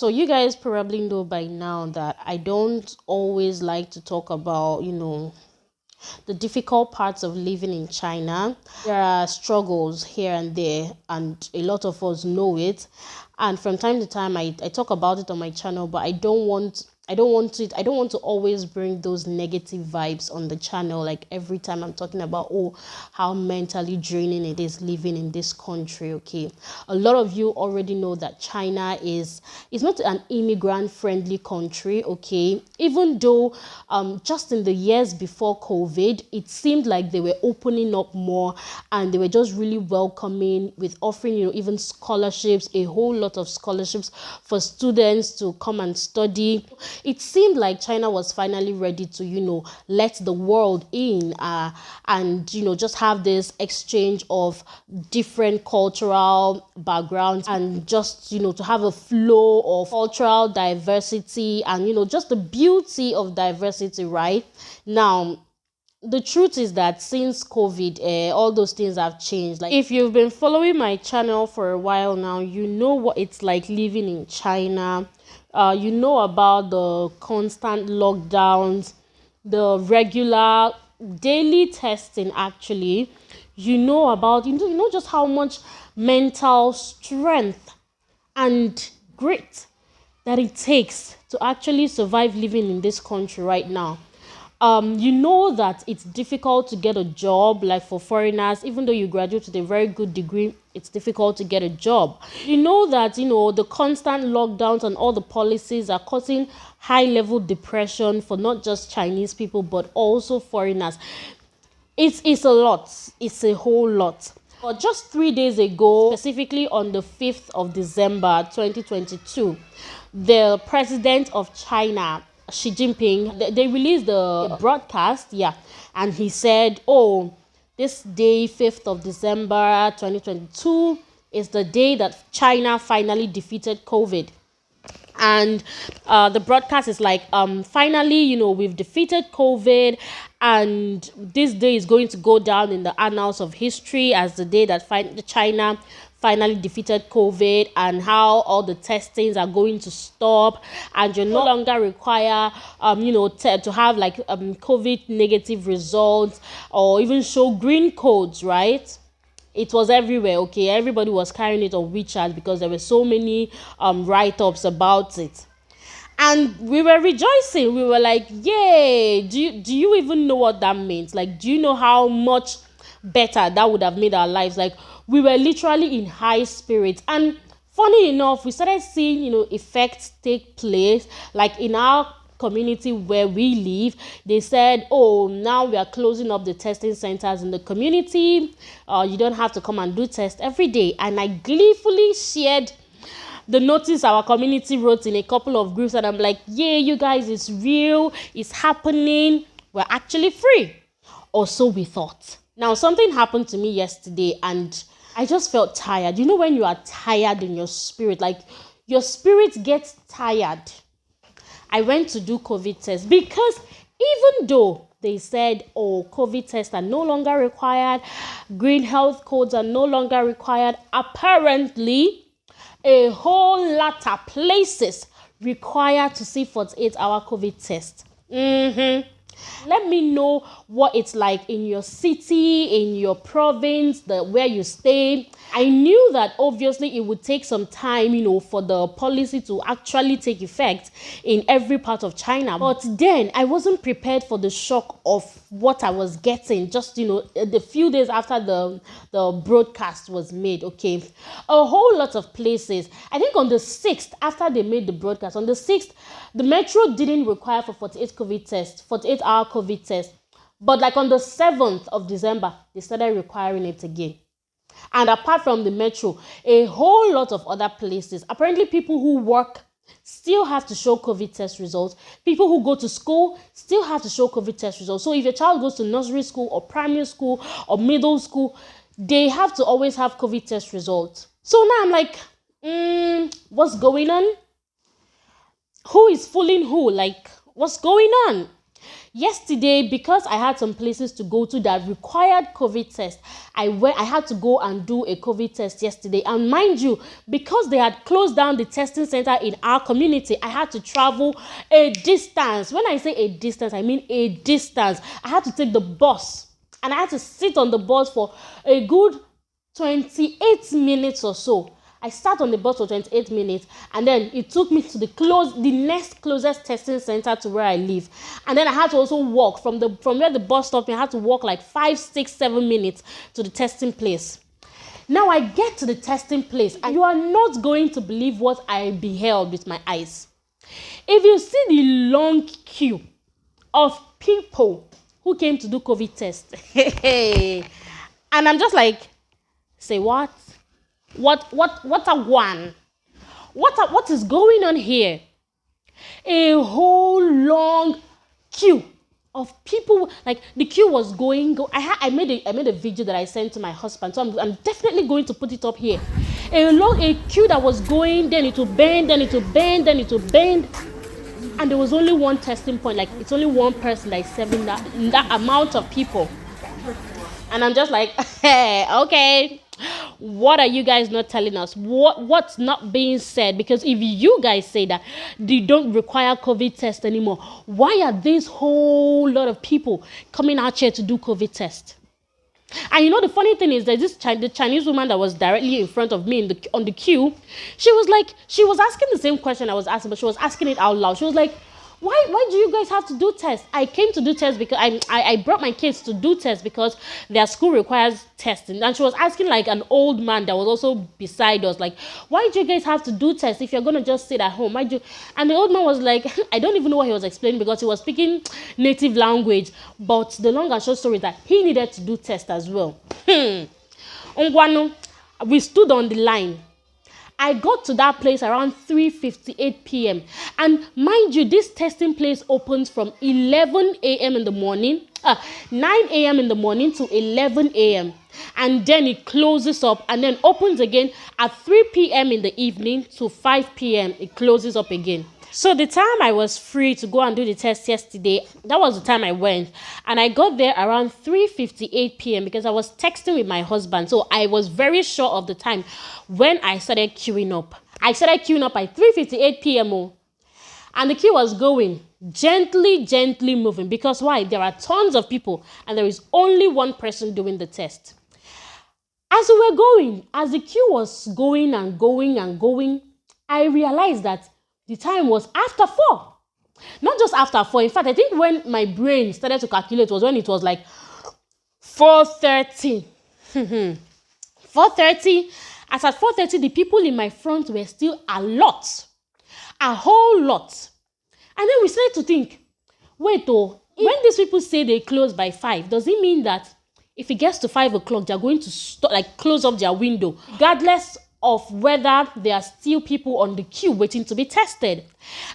So you guys probably know by now that I don't always like to talk about, the difficult parts of living in China. There are struggles here and there, and a lot of us know it. And from time to time, I talk about it on my channel, but I don't want to always bring those negative vibes on the channel, like every time I'm talking about how mentally draining it is living in this country. Okay, a lot of you already know that China is not an immigrant friendly country. Okay, even though just in the years before COVID, it seemed like they were opening up more and they were just really welcoming with offering even scholarships, a whole lot of scholarships for students to come and study. It seemed like China was finally ready to, let the world in and, just have this exchange of different cultural backgrounds and just, to have a flow of cultural diversity and, just the beauty of diversity, right? Now, the truth is that since COVID, all those things have changed. Like, if you've been following my channel for a while now, you know what it's like living in China. You know about the constant lockdowns, the regular daily testing. Actually, you know about just how much mental strength and grit that it takes to actually survive living in this country right now. You know that it's difficult to get a job, like for foreigners. Even though you graduate with a very good degree, it's difficult to get a job. You know that the constant lockdowns and all the policies are causing high level depression for not just Chinese people but also foreigners. It's a lot. It's a whole lot. But just 3 days ago, specifically on the 5th of December 2022, the president of China, Xi Jinping, they released the broadcast, and he said, this day, 5th of December 2022, is the day that China finally defeated COVID. And the broadcast is like, finally, we've defeated COVID, and this day is going to go down in the annals of history as the day that China finally defeated COVID, and how all the testings are going to stop, and you no longer require to have like COVID negative results or even show green codes, right? It was everywhere. Okay, everybody was carrying it on WeChat because there were so many write-ups about it. And we were rejoicing. We were like, yay. Do you even know what that means? Like, do you know how much better that would have made our lives? Like, we were literally in high spirits. And funny enough, we started seeing, effects take place. Like in our community where we live, they said, now we are closing up the testing centers in the community. You don't have to come and do tests every day. And I gleefully shared the notice our community wrote in a couple of groups, and I'm like, yeah, you guys, it's real, it's happening, we're actually free, or so we thought. Now, something happened to me yesterday and I just felt tired. You know when you are tired in your spirit, like your spirit gets tired. I went to do COVID test because even though they said, COVID tests are no longer required, green health codes are no longer required, apparently a whole lot of places require to see 48-hour COVID test. Let me know what it's like in your city, in your province, where you stay. I knew that obviously it would take some time, for the policy to actually take effect in every part of China. But then I wasn't prepared for the shock of what I was getting just, the few days after the broadcast was made. Okay, a whole lot of places. I think on the 6th, after they made the broadcast, on the 6th, the metro didn't require for 48-hour COVID test. But like on the 7th of December, they started requiring it again. And apart from the metro, a whole lot of other places, apparently people who work still have to show COVID test results. People who go to school still have to show COVID test results. So if your child goes to nursery school or primary school or middle school, they have to always have COVID test results. So now I'm like, what's going on? Who is fooling who? Like, what's going on? Yesterday, because I had some places to go to that required COVID test, I had to go and do a COVID test yesterday. And mind you, because they had closed down the testing center in our community, I had to travel a distance. When I say a distance, I mean a distance. I had to take the bus, and I had to sit on the bus for a good 28 minutes or so. I sat on the bus for 28 minutes, and then it took me to the next closest testing center to where I live. And then I had to also walk from where the bus stopped me. I had to walk like 5, 6, 7 minutes to the testing place. Now I get to the testing place, and you are not going to believe what I beheld with my eyes. If you see the long queue of people who came to do COVID test, and I'm just like, say what? What a one? What is going on here? A whole long queue of people. Like the queue was going. I made a video that I sent to my husband, so I'm definitely going to put it up here. A queue that was going, then it would bend, then it would bend, then it would bend, and there was only one testing point. Like it's only one person that is serving that amount of people, and I'm just like, hey, okay. What are you guys not telling us? What's not being said? Because if you guys say that they don't require COVID test anymore, why are this whole lot of people coming out here to do COVID test? And you know the funny thing is that the Chinese woman that was directly in front of me on the queue, she was asking the same question I was asking, but she was asking it out loud. She was like, why do you guys have to do tests? I came to do tests because I brought my kids to do tests because their school requires testing. And she was asking like an old man that was also beside us, like, why do you guys have to do tests if you're going to just sit at home? And the old man was like, I don't even know what he was explaining because he was speaking native language. But the long and short story is that he needed to do tests as well. We stood on the line. I got to that place around 3:58 p.m. And mind you, this testing place opens from 11 a.m. in the morning, 9 a.m. in the morning to 11 a.m. And then it closes up and then opens again at 3 p.m. in the evening to 5 p.m. It closes up again. So the time I was free to go and do the test yesterday, that was the time I went. And I got there around 3:58 p.m. because I was texting with my husband. So I was very sure of the time when I started queuing up. I started queuing up at 3:58 p.m. And the queue was going gently moving. Because why? There are tons of people and there is only one person doing the test. As we were going, as the queue was going and going, I realized that the time was after 4. Not just after 4. In fact, I think when my brain started to calculate was when it was like 4:30. 4:30. As at 4:30, the people in my front were still a whole lot. And then we started to think, wait, when these people say they close by 5, does it mean that if it gets to 5 o'clock, they're going to close up their window, regardless of whether there are still people on the queue waiting to be tested?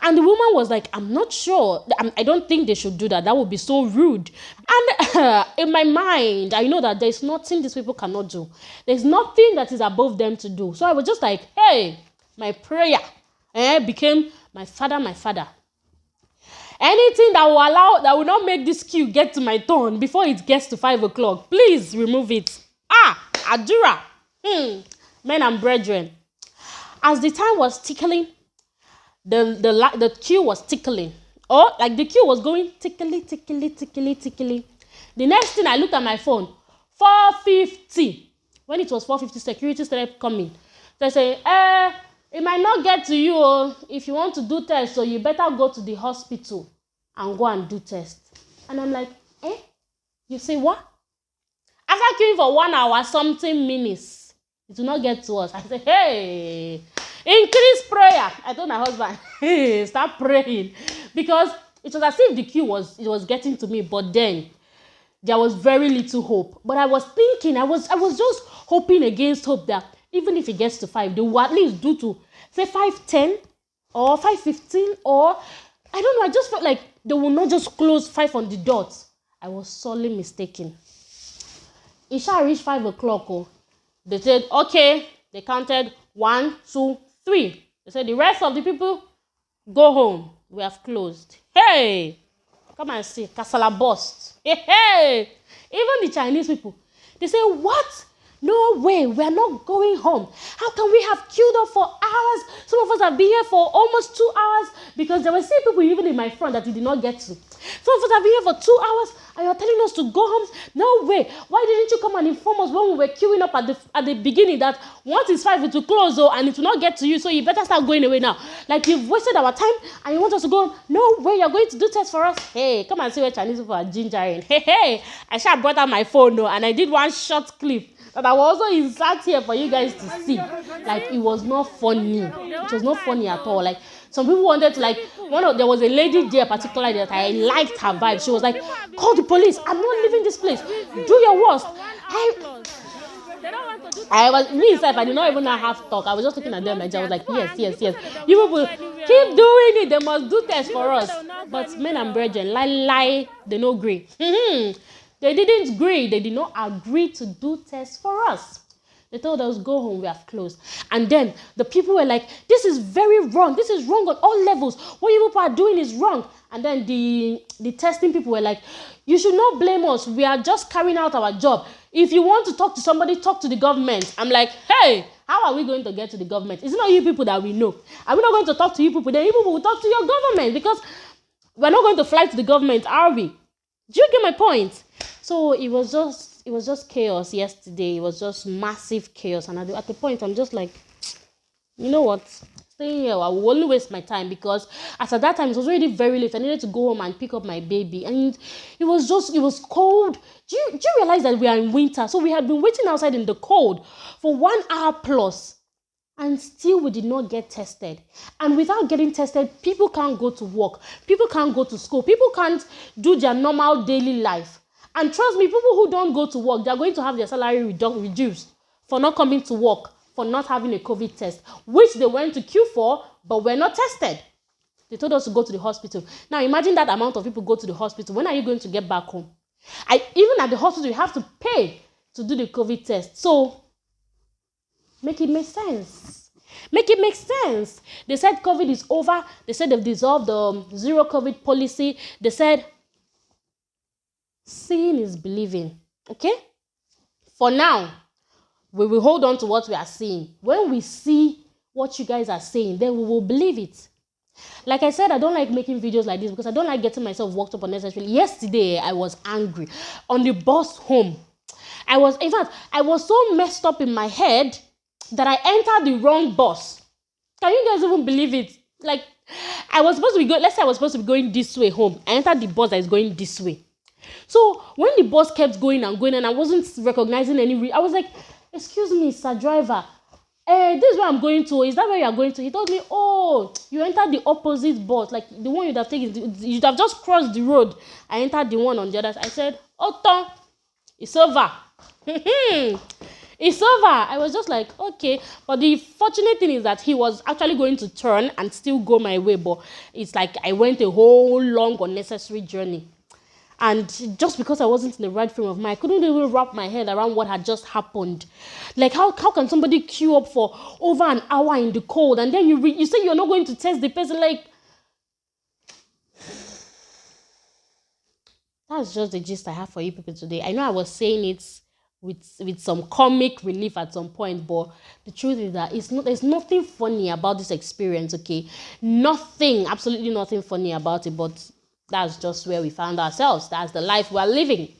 And the woman was like, I'm not sure. I don't think they should do that. That would be so rude. And in my mind, I know that there's nothing these people cannot do. There's nothing that is above them to do. So I was just like, hey, my prayer became, my father. Anything that will not make this queue get to my turn before it gets to 5 o'clock, please remove it. Adura. Men and brethren, as the time was tickling, the queue was tickling. Like the queue was going tickly. The next thing I looked at my phone, 4:50. When it was 4:50, security started coming. They say, it might not get to you. If you want to do tests, so you better go to the hospital and go and do tests. And I'm like, you say what? After queuing for 1 hour, something minutes, it will not get to us. I said, hey, increase prayer. I told my husband, hey, start praying. Because it was as if the queue was getting to me, but then there was very little hope. But I was thinking, I was just hoping against hope that even if it gets to 5, they will at least do to, say, 5:10 or 5:15, or I don't know. I just felt like they will not just close 5 on the dot. I was sorely mistaken. It shall reach 5 o'clock. They said, okay. They counted 1, 2, 3. They said, the rest of the people, go home. We have closed. Hey! Come and see. Kasala boast. Hey. Even the Chinese people, they say, what? No way, we are not going home. How can we have queued up for hours? Some of us have been here for almost 2 hours because there were still people even in my front that we did not get to. Some of us have been here for 2 hours and you're telling us to go home? No way. Why didn't you come and inform us when we were queuing up at the beginning that once it's 5, it will close and it will not get to you, so you better start going away now. Like, you've wasted our time and you want us to go home? No way, you're going to do tests for us. Hey, come and see where Chinese people are gingering. Hey, I sure brought out my phone and I did one short clip that I will also insert here for you guys to see. Like, it was not funny. It was not funny at all. Like, some people wanted to, like, there was a lady there particularly that I liked her vibe. She was like, call the police. I'm not leaving this place. Do your worst. I was, myself, I did not even have talk. I was just looking at them and I was like, yes. You people keep doing it. They must do tests for us. But men and brethren, lie, they no agree. They didn't agree. They did not agree to do tests for us. They told us, go home, we have closed. And then the people were like, this is very wrong. This is wrong on all levels. What you people are doing is wrong. And then the testing people were like, you should not blame us. We are just carrying out our job. If you want to talk to somebody, talk to the government. I'm like, hey, how are we going to get to the government? It's not you people that we know. Are we not going to talk to you people? Then you people will talk to your government, because we're not going to fly to the government, are we? Do you get my point? So it was just chaos yesterday. It was just massive chaos. And at the point, I'm just like, you know what? Staying here, I will only waste my time, because at that time, it was already very late. I needed to go home and pick up my baby. And it was cold. Do you realize that we are in winter? So we had been waiting outside in the cold for 1 hour plus. And still we did not get tested. And without getting tested, people can't go to work. People can't go to school. People can't do their normal daily life. And trust me, people who don't go to work, they're going to have their salary reduced for not coming to work, for not having a COVID test, which they went to queue for, but were not tested. They told us to go to the hospital. Now imagine that amount of people go to the hospital. When are you going to get back home? Even at the hospital, you have to pay to do the COVID test. So make it make sense. Make it make sense. They said COVID is over. They said they've dissolved the zero COVID policy. They said seeing is believing. Okay? For now, we will hold on to what we are seeing. When we see what you guys are saying, then we will believe it. Like I said, I don't like making videos like this because I don't like getting myself worked up unnecessarily. Yesterday, I was angry. On the bus home, I was so messed up in my head that I entered the wrong bus. Can you guys even believe it? Like, I was supposed to be going, let's say I was supposed to be going this way home. I entered the bus that is going this way. So when the bus kept going and I wasn't recognizing I was like, excuse me, sir driver. This is where I'm going to. Is that where you are going to? He told me, oh, you entered the opposite bus. Like the one you'd have taken, you'd have just crossed the road. I entered the one on the other side. I said, oh, it's over. It's over. I was just like, okay. But the fortunate thing is that he was actually going to turn and still go my way. But it's like I went a whole long, unnecessary journey. And just because I wasn't in the right frame of mind, I couldn't even wrap my head around what had just happened. Like, how can somebody queue up for over an hour in the cold, and then you say you're not going to test the person? Like, that's just the gist I have for you people today. I know I was saying it with some comic relief at some point, but the truth is that there's nothing funny about this experience, okay? Nothing, absolutely nothing funny about it, but that's just where we found ourselves. That's the life we're living.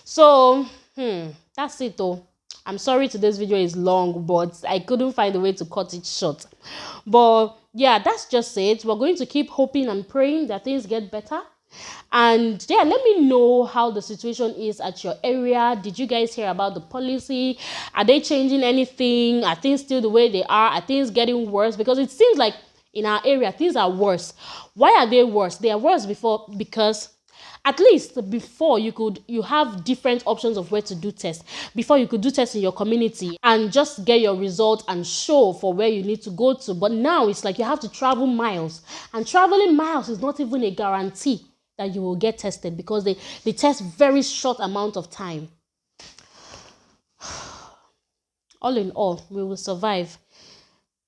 So, that's it though. I'm sorry today's video is long, but I couldn't find a way to cut it short. But yeah, that's just it. We're going to keep hoping and praying that things get better. And yeah, let me know how the situation is at your area. Did you guys hear about the policy? Are they changing anything? Are things still the way they are? Are things getting worse? Because it seems like in our area, things are worse. Why are they worse? They are worse because at least before you have different options of where to do tests. Before you could do tests in your community and just get your result and show for where you need to go to. But now it's like you have to travel miles. And traveling miles is not even a guarantee that you will get tested, because they test very short amount of time. All in all, we will survive.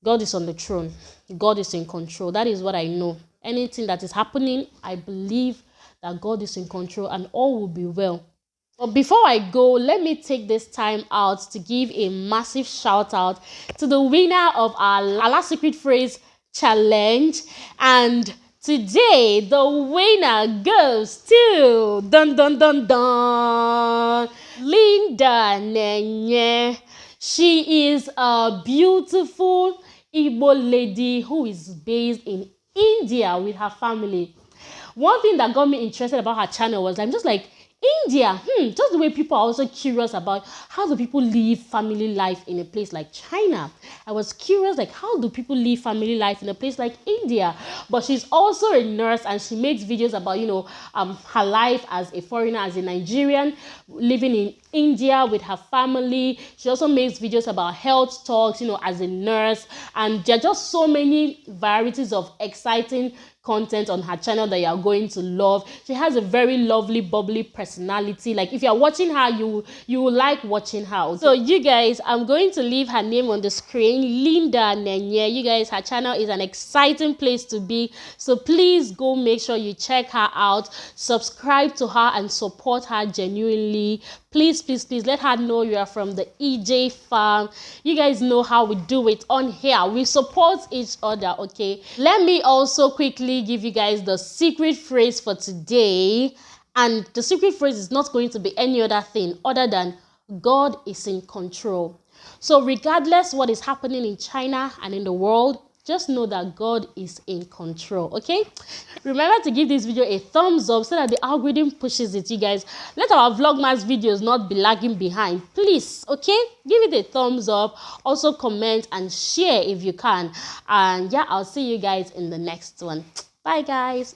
God is on the throne. God is in control. That is what I know. Anything that is happening, I believe that God is in control and all will be well. But before I go, let me take this time out to give a massive shout out to the winner of our last secret phrase challenge. And today, the winner goes to dun dun dun dun Linda Nenye. She is a beautiful Igbo lady who is based in India with her family. One thing that got me interested about her channel was I'm just like, India, just the way people are also curious about how do people live family life in a place like China. I was curious, like, how do people live family life in a place like India? But she's also a nurse and she makes videos about, her life as a foreigner, as a Nigerian living in India with her family. She also makes videos about health talks, as a nurse. And there are just so many varieties of exciting content on her channel that you are going to love. She has a very lovely, bubbly personality. Like if you're watching her, you will like watching her. Okay? So you guys, I'm going to leave her name on the screen, Linda Nenye. You guys, her channel is an exciting place to be. So please go make sure you check her out, subscribe to her and support her genuinely. Please, please, please let her know you are from the EJ farm. You guys know how we do it on here. We support each other, okay? Let me also quickly give you guys the secret phrase for today. And the secret phrase is not going to be any other thing other than God is in control. So regardless what is happening in China and in the world, just know that God is in control, okay? Remember to give this video a thumbs up so that the algorithm pushes it, you guys. Let our Vlogmas videos not be lagging behind, please, okay? Give it a thumbs up. Also comment and share if you can. And yeah, I'll see you guys in the next one. Bye, guys.